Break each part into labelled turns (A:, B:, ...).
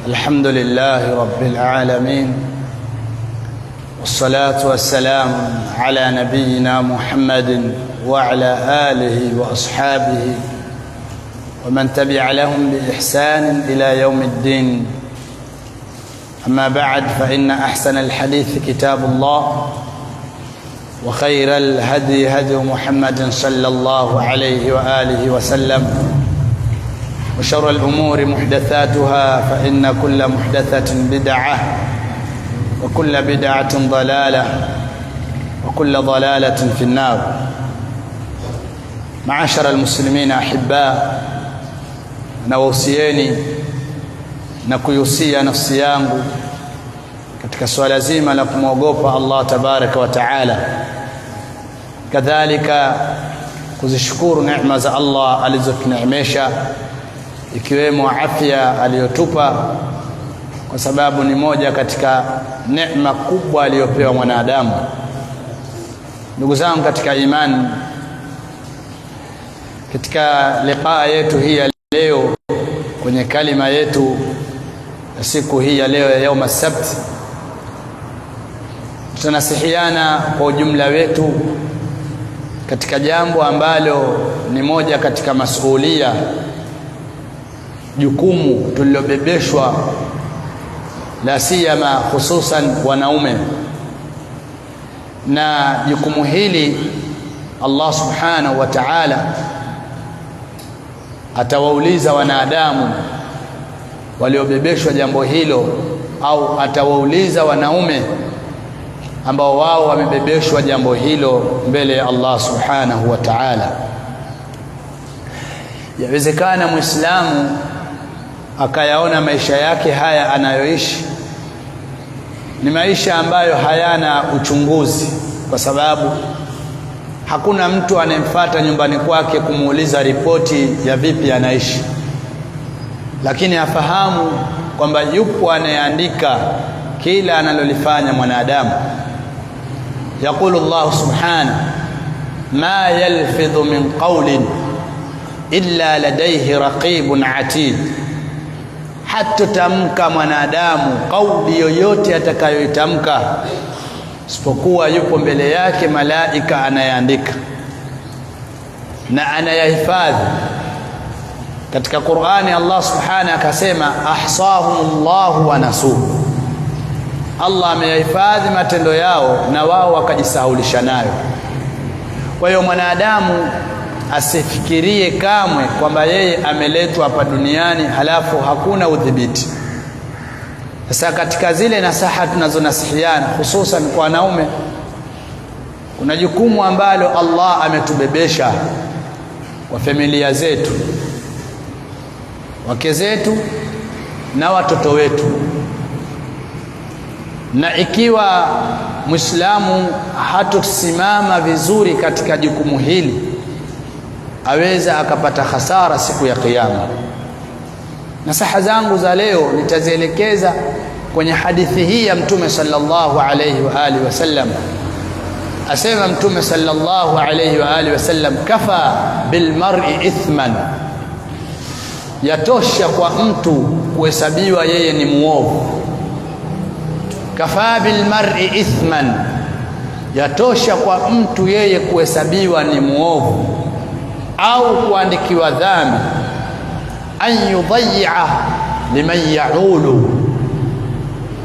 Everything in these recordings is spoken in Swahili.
A: الحمد لله رب العالمين، والصلاة والسلام على نبينا محمد وعلى آله وأصحابه ومن تبع لهم بإحسان إلى يوم الدين. أما بعد، فإن أحسن الحديث كتاب الله، وخير الهدي هدي محمد صلى الله عليه وآله وسلم، وشر الأمور محدثاتها، فإن كل محدثة بدعة، وكل بدعة ضلالة، وكل ضلالة في النار. معاشر المسلمين أحباء، nawausieni na kuyusia nafsi yangu katika swala zima la kumwogopa Allah tabaraka wa taala, kadhalika kuzishukuru neema za Allah alizotuneemesha, ikiwemo afya aliyotupa, kwa sababu ni moja katika neema kubwa aliyopewa mwanadamu. Ndugu zangu katika imani, katika liqaa yetu hii ya leo, kwenye kalima yetu ya siku hii ya leo ya yaum as-sabt, tunasihiana kwa ujumla wetu katika jambo ambalo ni moja katika masuhulia, jukumu tulilobebeshwa, la siyama hususan wanaume. Na jukumu hili Allah subhanahu wa ta'ala atawauliza wanadamu waliobebeshwa jambo hilo, au atawauliza wanaume ambao wao wamebebeshwa jambo hilo mbele ya Allah subhanahu wa ta'ala. Yawezekana Muislamu akayaona maisha yake haya anayoishi ni maisha ambayo hayana uchunguzi, kwa sababu hakuna mtu anemfuata nyumbani kwake kumuuliza ripoti ya vipi anaishi, lakini afahamu kwamba yupo anayeandika kila analolifanya mwanadamu. Yaqulu Allah subhanahu, ma yalfidhu min qawlin illa ladayhi raqibun atid. Hatotamka mwanadamu kauli yoyote atakayoitamka isipokuwa yupo mbele yake malaika anayeandika na anayahifadhi. Katika Qur'ani Allah subhanahu akasema, ahsahumullahu wa nasuhu. Allah ameyahifadhi matendo yao na wao wakajisahulisha nayo. Kwa hiyo mwanadamu asifikirie kamwe kwamba yeye ameletwa hapa duniani halafu hakuna udhibiti. Sasa katika zile nasaha tunazonasihiana, hususan kwa wanaume, kuna jukumu ambalo Allah ametubebesha kwa familia zetu, wake zetu na watoto wetu. Na ikiwa Muislamu hatosimama vizuri katika jukumu hili, aweza akapata hasara siku ya Kiyama. Nasaha zangu za leo nitazielekeza kwenye hadithi hii ya Mtume sallallahu alayhi wa alihi wasallam. Asema Mtume sallallahu alayhi wa alihi wasallam, kafa bil mar'i ithman, yatosha kwa mtu kuhesabiwa yeye ni muovu. Kafa bil mar'i ithman, yatosha kwa mtu yeye kuhesabiwa ni muovu au kuandikiwa dhambi. An yudayya liman yaulu,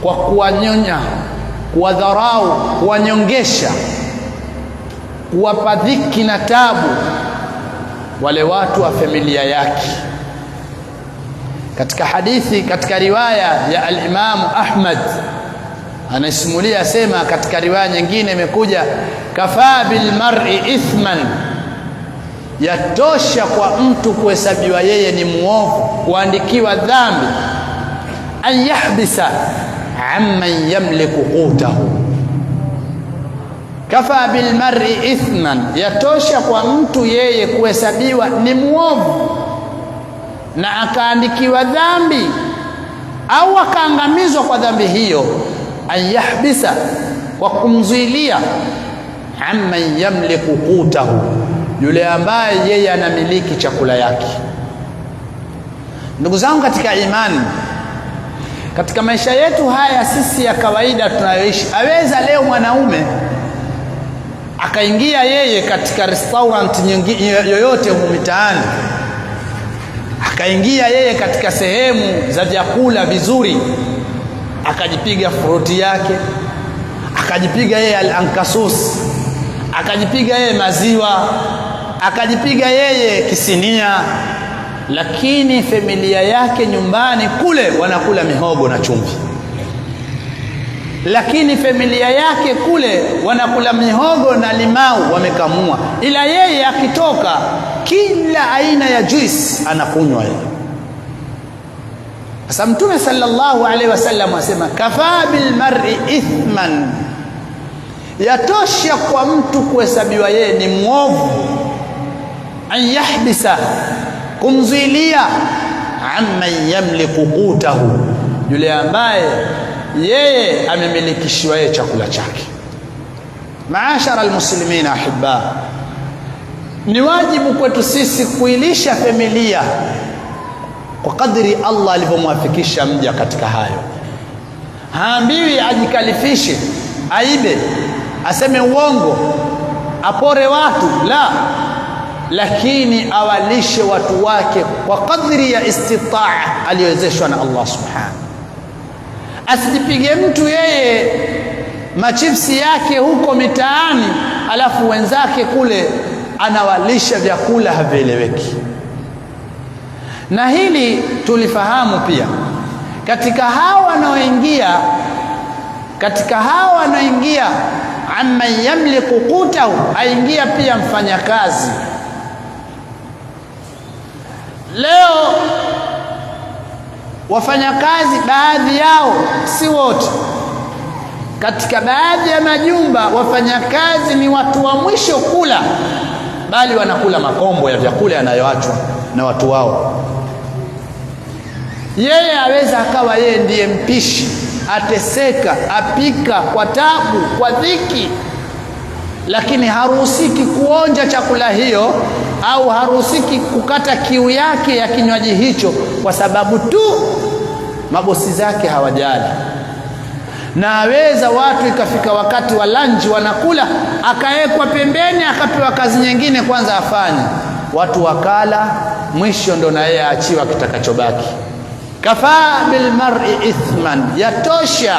A: kwa kuwanyonya, kuwadharau, kuwanyongesha, kuwapa dhiki na tabu wale watu wa familia yake. Katika hadithi, katika riwaya ya al-Imam Ahmad anasimulia, asema katika riwaya nyingine imekuja, kafa bil mar'i ithman, yatosha kwa mtu kuhesabiwa yeye ni muovu, kuandikiwa dhambi. An yahbisa amman yamliku qutahu, kafa bil mar'i ithman, yatosha kwa mtu yeye kuhesabiwa ni muovu na akaandikiwa dhambi au akaangamizwa kwa dhambi hiyo. An yahbisa, kwa kumzuilia, amman yamliku qutahu, yule ambaye yeye anamiliki chakula yake. Ndugu zangu katika imani, Katika maisha yetu haya sisi ya kawaida tunayoishi, aweza leo mwanaume akaingia yeye katika restaurant yoyote huko mitaani, akaingia yeye katika sehemu za vyakula vizuri, akajipiga fruti yake, akajipiga yeye al-ankasus, akajipiga yeye maziwa, akajipiga yeye kisinia, lakini familia yake nyumbani kule wanakula mihogo na chumvi. Lakini familia yake kule wanakula mihogo na limau wamekamua, ila yeye akitoka kila aina ya juice anakunywa yeye. Sasa Mtume sallallahu alaihi wasallam asema kafa bil mar'i ithman, yatosha kwa mtu kuhesabiwa yeye ni mwovu, an yahbisa, kumzuilia, amman yamliku qutahu, yule ambaye yeye amemilikishiwa yeye chakula chake. Maashara almuslimin ahibba, ni wajibu kwetu sisi kuilisha familia kwa kadri Allah alivyomwafikisha mja katika hayo. Haambiwi ajikalifishe, aibe, aseme uongo, apore watu, la, lakini awalishe watu wake kwa kadri ya istitaa aliyowezeshwa na Allah subhanahu. Asijipige mtu yeye machipsi yake huko mitaani, alafu wenzake kule anawalisha vyakula havieleweki. Na hili tulifahamu pia katika hao wanaoingia amman yamliku qutahu, aingia pia mfanyakazi. Leo wafanyakazi baadhi yao, si wote, katika baadhi ya majumba wafanyakazi ni watu wa mwisho kula, bali wanakula makombo ya vyakula yanayoachwa na watu wao. Yeye aweza akawa yeye ndiye mpishi, ateseka, apika kwa tabu, kwa dhiki, lakini haruhusiki kuonja chakula hiyo au haruhusiki kukata kiu yake ya kinywaji hicho kwa sababu tu mabosi zake hawajali. Na aweza watu ikafika wakati wa lunch wanakula, akaekwa pembeni, akapewa kazi nyingine kwanza afanye, watu wakala, mwisho ndo na yeye aachiwa kitakachobaki. Kafa bil mar'i ithman, yatosha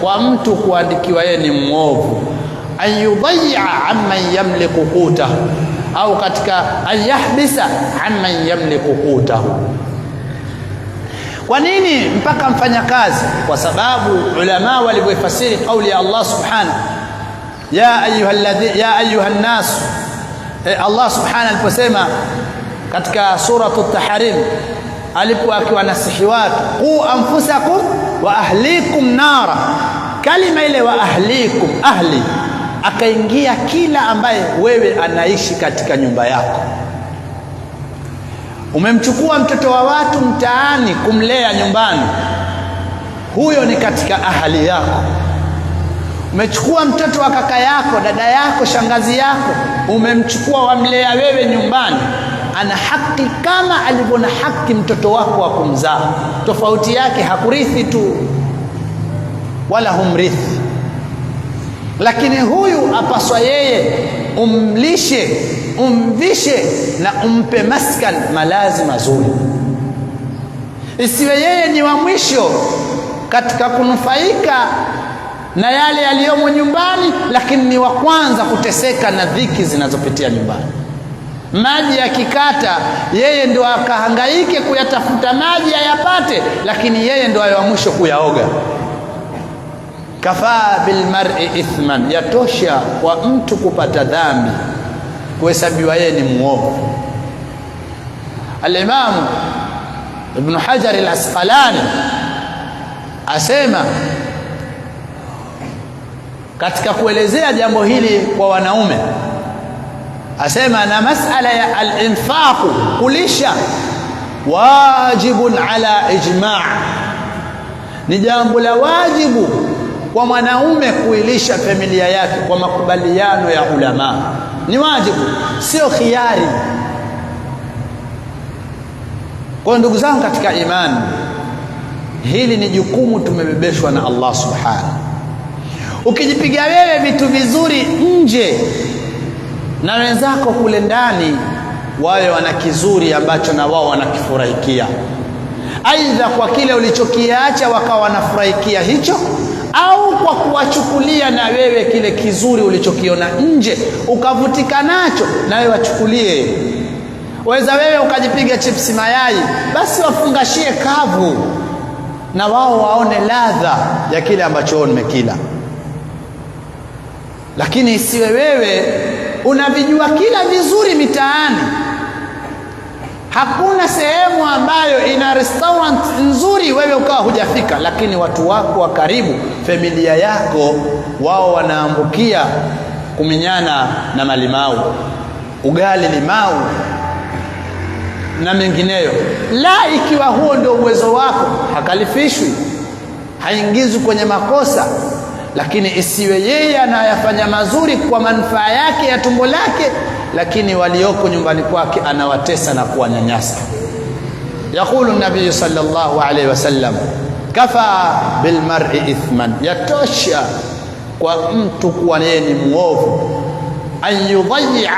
A: kwa mtu kuandikiwa yeye ni mwovu. An yudayya amman yamliku qutahu, au katika an yahbisa amman yamliku qutahu. Kwa nini mpaka mfanyakazi? Kwa sababu ulama walivyofasiri kauli ya Allah subhanahu, ya ayuhan nas, Allah subhanahu aliposema katika suratu Tahrim, alipokuwa nasihi watu, qu anfusakum wa ahlikum nara, kalima ile wa ahlikum, ahli, akaingia kila ambaye wewe anaishi katika nyumba yako. Umemchukua mtoto wa watu mtaani kumlea nyumbani, huyo ni katika ahali yako. Umechukua mtoto wa kaka yako, dada yako, shangazi yako, umemchukua wamlea wewe nyumbani, ana haki kama alivyo na haki mtoto wako wa kumzaa. Tofauti yake hakurithi tu wala humrithi, lakini huyu apaswa yeye umlishe, umvishe na umpe maskan, malazi mazuri. Isiwe yeye ni wa mwisho katika kunufaika na yale yaliyomo nyumbani, lakini ni wa kwanza kuteseka na dhiki zinazopitia nyumbani. Maji yakikata, yeye ndo akahangaike kuyatafuta maji ayapate, lakini yeye ndo ayo wa mwisho kuyaoga. Kafa bil mar'i ithman, yatosha kwa mtu kupata dhambi, kuhesabiwa yeye ni muovu. Al-Imam Ibn Hajar al-Asqalani asema katika kuelezea jambo hili kwa wanaume, asema na masala ya al-infaq, kulisha, wajibun ala ijma', ni jambo la wajibu kwa mwanaume kuilisha familia yake kwa makubaliano ya ulama. Ni wajibu, sio khiari. Kwa ndugu zangu katika imani, Hili ni jukumu tumebebeshwa na Allah subhanahu. Ukijipiga wewe vitu vizuri nje, na wenzako kule ndani wawe wana kizuri ambacho na wao wanakifurahikia, aidha kwa kile ulichokiacha wakawa wanafurahikia hicho, au kwa kuwachukulia na wewe kile kizuri ulichokiona nje ukavutika nacho, na wewe wachukulie. Waweza wewe ukajipiga chipsi mayai, basi wafungashie kavu na wao waone ladha ya kile ambacho umekila. Lakini isiwe wewe unavijua kila vizuri mitaani. Hakuna sehemu ambayo ina restaurant nzuri wewe ukawa hujafika, lakini watu wako wa karibu, familia yako, wao wanaambukia kuminyana na malimau, ugali limau na mengineyo. La, ikiwa huo ndio uwezo wako, hakalifishwi, haingizwi kwenye makosa. Lakini isiwe yeye anayafanya mazuri kwa manufaa yake ya tumbo lake, lakini walioko nyumbani kwake anawatesa na kuwanyanyasa. Yaqulu nabii sallallahu alayhi wasallam, kafa bil mar'i ithman, yatosha kwa mtu kuwa yeye ni muovu, an yudhayya,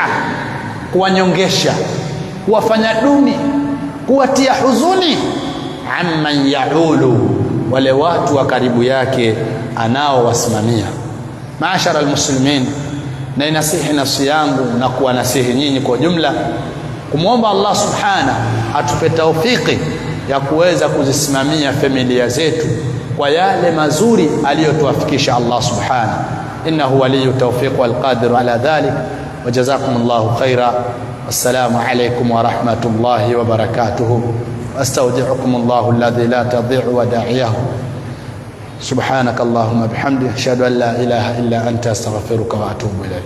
A: kuwanyongesha, kuwafanya duni, kuwatia huzuni, amman yaulu, wale watu wa karibu yake anaowasimamia. Maashara almuslimin, na inasihi nafsi yangu na kuwanasihi nyinyi kwa jumla, kumwomba Allah subhanahu atupe taufiki ya kuweza kuzisimamia familia zetu kwa yale mazuri aliyotuafikisha Allah subhanahu. Innahu waliyu tawfiq wal qadir ala dhalik. Wa jazakumullahu khaira. Wassalamu alaykum wa rahmatullahi wa barakatuh. Astaudi'ukumullahu alladhi la tadhi'u wada'iyahu. سبحانك اللهم بحمدك أشهد أن لا إله إلا أنت أستغفرك وأتوب إليك.